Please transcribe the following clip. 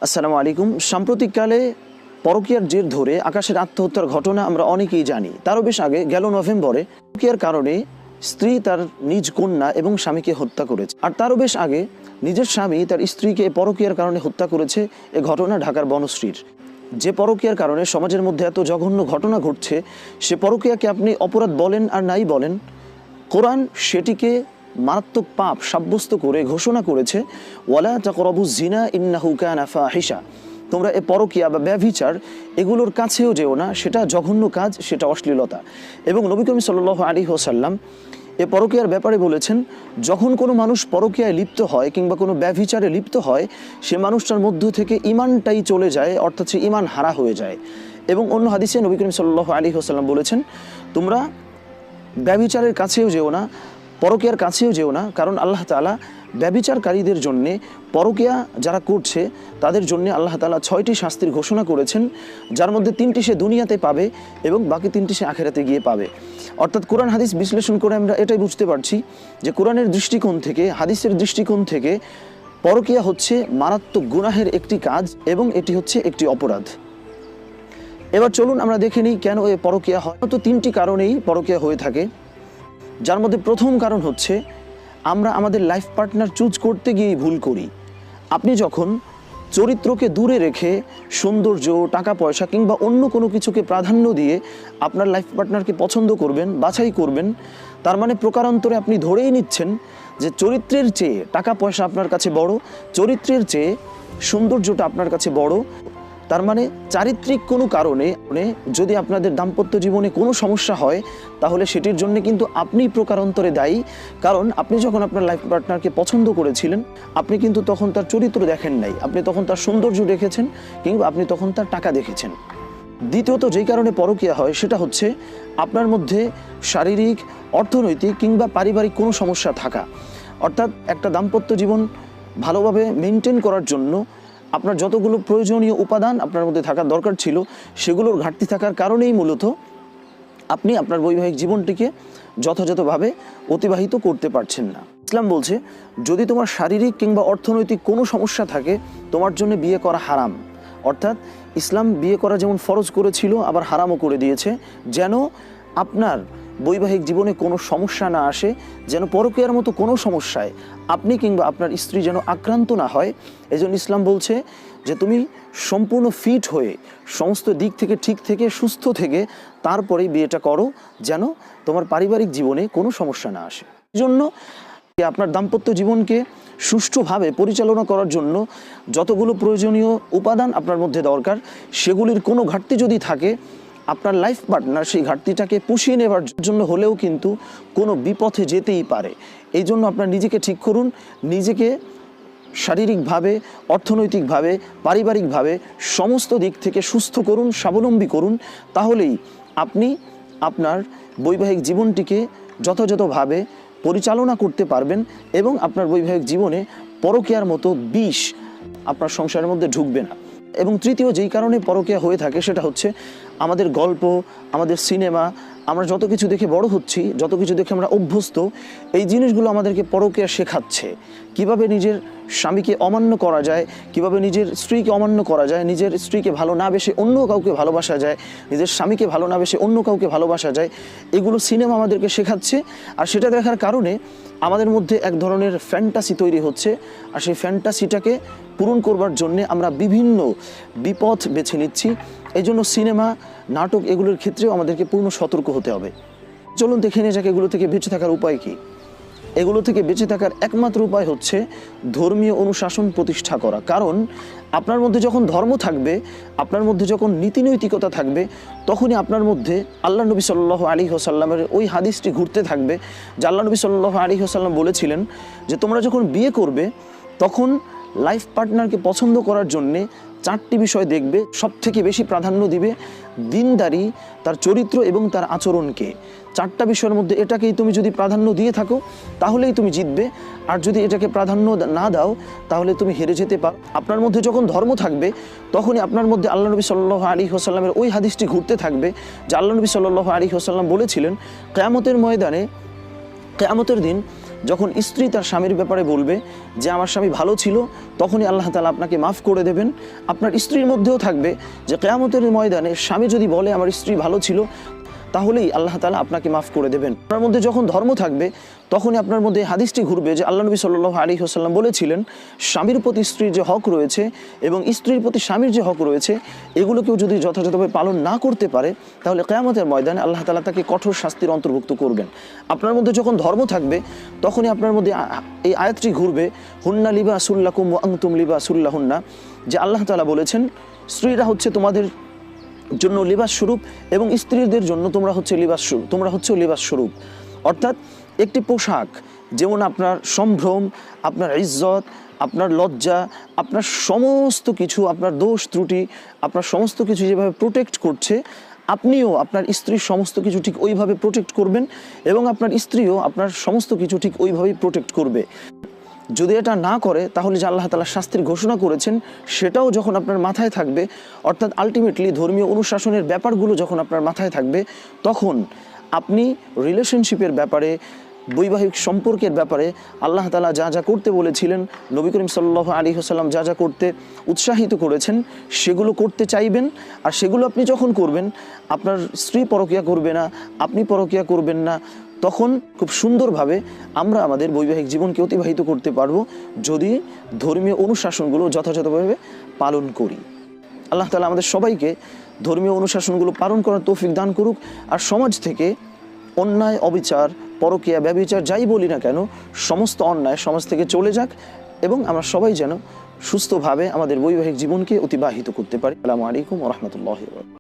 আসসালামু আলাইকুম। সাম্প্রতিককালে পরকীয়ার জের ধরে আকাশের আত্মহত্যার ঘটনা আমরা অনেকেই জানি। তারও বেশ আগে গেল নভেম্বরে পরকীয়ার কারণে স্ত্রী তার নিজ কন্যা এবং স্বামীকে হত্যা করেছে। আর তারও বেশ আগে নিজের স্বামী তার স্ত্রীকে পরকীয়ার কারণে হত্যা করেছে। এ ঘটনা ঢাকার বনশ্রীর। যে পরকীয়ার কারণে সমাজের মধ্যে এত জঘন্য ঘটনা ঘটছে, সে পরকীয়াকে আপনি অপরাধ বলেন আর নাই বলেন, কোরআন সেটিকে মারাত্মক পাপ সাব্যস্ত করে ঘোষণা করেছে, ওয়ালা তাকরাবুজ জিনা ইন্নাহু কানা ফাহিশা। তোমরা এ পরকীয়া বা ব্যভিচার এগুলোর কাছেও যেও না, সেটা জঘন্য কাজ, সেটা অশ্লীলতা। এবং নবী করিম সাল্লাল্লাহু আলাইহি ওয়াসাল্লাম এ পরকীয়ার ব্যাপারে বলেছেন, যখন কোনো মানুষ পরকীয়ায় লিপ্ত হয় কিংবা কোনো ব্যভিচারে লিপ্ত হয়, সে মানুষটার মধ্য থেকে ঈমানটাই চলে যায়, অর্থাৎ সে ঈমান হারা হয়ে যায়। এবং অন্য হাদিসে নবী করিম সাল্লাল্লাহু আলাইহি ওয়াসাল্লাম বলেছেন, তোমরা ব্যভিচারের কাছেও যেও না, পরকীয়ার কাছেও যেও না, কারণ আল্লাহ তাআলা ব্যভিচারকারীদের জন্যে, পরকীয়া যারা করছে তাদের জন্য আল্লাহ তাআলা 6টি শাস্তির ঘোষণা করেছেন, যার মধ্যে 3টি সে দুনিয়াতে পাবে এবং বাকি 3টি সে আখিরাতে গিয়ে পাবে। অর্থাৎ কোরআন হাদিস বিশ্লেষণ করে আমরা এটাই বুঝতে পারছি যে কোরআনের দৃষ্টিকোণ থেকে, হাদিসের দৃষ্টিকোণ থেকে পরকীয়া হচ্ছে মারাত্মক গুনাহের একটি কাজ এবং এটি হচ্ছে একটি অপরাধ। এবার চলুন আমরা দেখে নিই কেন এ পরকীয়া হয়। তো 3টি কারণেই পরকীয়া হয়ে থাকে, যার মধ্যে প্রথম কারণ হচ্ছে আমরা আমাদের লাইফ পার্টনার চুজ করতে গিয়েই ভুল করি। আপনি যখন চরিত্রকে দূরে রেখে সৌন্দর্য, টাকা পয়সা কিংবা অন্য কোনো কিছুকে প্রাধান্য দিয়ে আপনার লাইফ পার্টনারকে পছন্দ করবেন, বাছাই করবেন, তার মানে প্রকারান্তরে আপনি ধরেই নিচ্ছেন যে চরিত্রের চেয়ে টাকা পয়সা আপনার কাছে বড়, চরিত্রের চেয়ে সৌন্দর্যটা আপনার কাছে বড়। তার মানে চারিত্রিক কোনো কারণে যদি আপনাদের দাম্পত্য জীবনে কোনো সমস্যা হয়, তাহলে সেটির জন্য কিন্তু আপনি প্রকারান্তরে দায়ী। কারণ আপনি যখন আপনার লাইফ পার্টনারকে পছন্দ করেছিলেন, আপনি কিন্তু তখন তার চরিত্র দেখেন নাই, আপনি তখন তার সৌন্দর্য দেখেছেন কিংবা আপনি তখন তার টাকা দেখেছেন। দ্বিতীয়ত যেই কারণে পরকীয়া হয় সেটা হচ্ছে আপনার মধ্যে শারীরিক, অর্থনৈতিক কিংবা পারিবারিক কোনো সমস্যা থাকা। অর্থাৎ একটা দাম্পত্য জীবন ভালোভাবে মেনটেন করার জন্য আপনার যতগুলো প্রয়োজনীয় উপাদান আপনার মধ্যে থাকার দরকার ছিল, সেগুলোর ঘাটতি থাকার কারণেই মূলত আপনি আপনার বৈবাহিক জীবনটিকে যথাযথভাবে অতিবাহিত করতে পারছেন না। ইসলাম বলছে, যদি তোমার শারীরিক কিংবা অর্থনৈতিক কোনো সমস্যা থাকে, তোমার জন্য বিয়ে করা হারাম। অর্থাৎ ইসলাম বিয়ে করা যেমন ফরজ করেছিল, আবার হারামও করে দিয়েছে, যেন আপনার বৈবাহিক জীবনে কোনো সমস্যা না আসে, যেন পরকীয়ার মতো কোনো সমস্যায় আপনি কিংবা আপনার স্ত্রী যেন আক্রান্ত না হয়। এজন্য ইসলাম বলছে যে তুমি সম্পূর্ণ ফিট হয়ে, সমস্ত দিক থেকে ঠিক থেকে, সুস্থ থেকে তারপরেই বিয়েটা করো, যেন তোমার পারিবারিক জীবনে কোনো সমস্যা না আসে। এই জন্য আপনার দাম্পত্য জীবনকে সুষ্ঠুভাবে পরিচালনা করার জন্য যতগুলো প্রয়োজনীয় উপাদান আপনার মধ্যে দরকার, সেগুলির কোনো ঘাটতি যদি থাকে, আপনার লাইফ পার্টনার সেই ঘাটতিটাকে পুষিয়ে নেবার জন্য হলেও কিন্তু কোনো বিপথে যেতেই পারে। এই জন্য আপনার নিজেকে ঠিক করুন, নিজেকে শারীরিকভাবে, অর্থনৈতিকভাবে, পারিবারিকভাবে সমস্ত দিক থেকে সুস্থ করুন, স্বাবলম্বী করুন। তাহলেই আপনি আপনার বৈবাহিক জীবনটিকে যথাযথভাবে পরিচালনা করতে পারবেন এবং আপনার বৈবাহিক জীবনে পরকীয়ার মতো বিষ আপনার সংসারের মধ্যে ঢুকবে না। এবং তৃতীয় যেই কারণে পরকীয়া হয়ে থাকে সেটা হচ্ছে আমাদের গল্প, আমাদের সিনেমা, আমরা যত কিছু দেখে বড় হচ্ছি, যত কিছু দেখে আমরা অভ্যস্ত, এই জিনিসগুলো আমাদেরকে পরকীয়া শেখাচ্ছে। কিভাবে নিজের স্বামীকে অমান্য করা যায়, কিভাবে নিজের স্ত্রীকে অমান্য করা যায়, নিজের স্ত্রীকে ভালো না বেসে অন্য কাউকে ভালোবাসা যায়, নিজের স্বামীকে ভালো না বেসে অন্য কাউকে ভালোবাসা যায়, এগুলো সিনেমা আমাদেরকে শেখাচ্ছে। আর সেটা দেখার কারণে আমাদের মধ্যে এক ধরনের ফ্যান্টাসি তৈরি হচ্ছে, আর সেই ফ্যান্টাসিটাকে পূরণ করবার জন্যে আমরা বিভিন্ন বিপথ বেছে নিচ্ছি। এই জন্য সিনেমা, নাটক এগুলোর ক্ষেত্রেও আমাদেরকে পূর্ণ সতর্ক হতে হবে। চলুন দেখে নিয়ে যাক এগুলো থেকে বেঁচে থাকার উপায় কী। এগুলো থেকে বেঁচে থাকার একমাত্র উপায় হচ্ছে ধর্মীয় অনুশাসন প্রতিষ্ঠা করা। কারণ আপনার মধ্যে যখন ধর্ম থাকবে, আপনার মধ্যে যখন নীতিনৈতিকতা থাকবে, তখনই আপনার মধ্যে আল্লাহ নবী সাল্লাল্লাহু আলাইহি ওয়াসাল্লামের ওই হাদিসটি ঘুরতে থাকবে যে আল্লাহ নবী সাল্লাল্লাহু আলাইহি ওয়াসাল্লাম বলেছিলেন যে তোমরা যখন বিয়ে করবে, তখন লাইফ পার্টনারকে পছন্দ করার জন্যে 4টি বিষয় দেখবে, সব থেকে বেশি প্রাধান্য দিবে দিনদারি, তার চরিত্র এবং তার আচরণকে। 4টা বিষয়ের মধ্যে এটাকেই তুমি যদি প্রাধান্য দিয়ে থাকো, তাহলেই তুমি জিতবে। আর যদি এটাকে প্রাধান্য না দাও, তাহলে তুমি হেরে যেতে পারো। আপনার মধ্যে যখন ধর্ম থাকবে, তখনই আপনার মধ্যে আল্লাহ নবী সাল্লাল্লাহু আলাইহি ওয়াসাল্লামের ওই হাদিসটি ঘুরতে থাকবে যে আল্লাহ নবী সাল্লাল্লাহু আলাইহি ওয়াসাল্লাম বলেছিলেন, কিয়ামতের ময়দানে, কিয়ামতের দিন যখন স্ত্রী তার স্বামীর ব্যাপারে বলবে যে আমার স্বামী ভালো ছিল, তখনই আল্লাহ তাআলা আপনাকে মাফ করে দেবেন। আপনার স্ত্রীর মধ্যেও থাকবে যে কিয়ামতের ময়দানে স্বামী যদি বলে আমার স্ত্রী ভালো ছিল, তাহলেই আল্লাহ তাআলা আপনাকে মাফ করে দেবেন। আপনার মধ্যে যখন ধর্ম থাকবে, তখনই আপনার মধ্যে হাদিসটি ঘুরবে যে আল্লাহ নবী সাল্লাল্লাহু আলাইহি ওয়াসাল্লাম বলেছিলেন, স্বামীর প্রতি স্ত্রীর যে হক রয়েছে এবং স্ত্রীর প্রতি স্বামীর যে হক রয়েছে, এগুলোকেও যদি যথাযথভাবে পালন না করতে পারে, তাহলে কিয়ামতের ময়দানে আল্লাহ তাআলা তাকে কঠোর শাস্তির অন্তর্ভুক্ত করবেন। আপনার মধ্যে যখন ধর্ম থাকবে, তখনই আপনার মধ্যে এই আয়াতটি ঘুরবে, হুন্না লিবাসুল লাকুম ওয়া আনতুম লিবাসুল লাহুন্না, যে আল্লাহ তাআলা বলেছেন স্ত্রীরা হচ্ছে তোমাদের জন্য লিবাস স্বরূপ এবং স্ত্রীদের জন্য তোমরা হচ্ছে লিবাস স্বরূপ। অর্থাৎ একটি পোশাক যেমন আপনার সম্ভ্রম, আপনার ইজ্জত, আপনার লজ্জা, আপনার সমস্ত কিছু, আপনার দোষ ত্রুটি, আপনার সমস্ত কিছু যেভাবে প্রোটেক্ট করছে, আপনিও আপনার স্ত্রীর সমস্ত কিছু ঠিক ওইভাবে প্রোটেক্ট করবেন এবং আপনার স্ত্রীও আপনার সমস্ত কিছু ঠিক ওইভাবেই প্রোটেক্ট করবে। যদি এটা না করে, তাহলে যে আল্লাহ তাআলা শাস্তির ঘোষণা করেছেন সেটাও যখন আপনার মাথায় থাকবে, অর্থাৎ আলটিমেটলি ধর্মীয় অনুশাসনের ব্যাপারগুলো যখন আপনার মাথায় থাকবে, তখন আপনি রিলেশনশিপের ব্যাপারে, বৈবাহিক সম্পর্কের ব্যাপারে আল্লাহ তাআলা যা যা করতে বলেছিলেন, নবী করিম সাল্লাল্লাহু আলাইহি ওয়াসাল্লাম যা যা করতে উৎসাহিত করেছেন, সেগুলো করতে চাইবেন। আর সেগুলো আপনি যখন করবেন, আপনার স্ত্রী পরকীয়া করবে না, আপনি পরকীয়া করবেন না, তখন খুব সুন্দরভাবে আমরা আমাদের বৈবাহিক জীবনকে অতিবাহিত করতে পারবো, যদি ধর্মীয় অনুশাসনগুলো যথাযথভাবে পালন করি। আল্লাহ তাআলা আমাদের সবাইকে ধর্মীয় অনুশাসনগুলো পালন করার তৌফিক দান করুক। আর সমাজ থেকে অন্যায়, অবিচার, পরকীয়া, ব্যভিচার যাই বলি না কেন, সমস্ত অন্যায় সমাজ থেকে চলে যাক এবং আমরা সবাই যেন সুস্থভাবে আমাদের বৈবাহিক জীবনকে অতিবাহিত করতে পারি। আসসালামু আলাইকুম ওয়া রাহমাতুল্লাহি ওয়া বারাকাতুহু।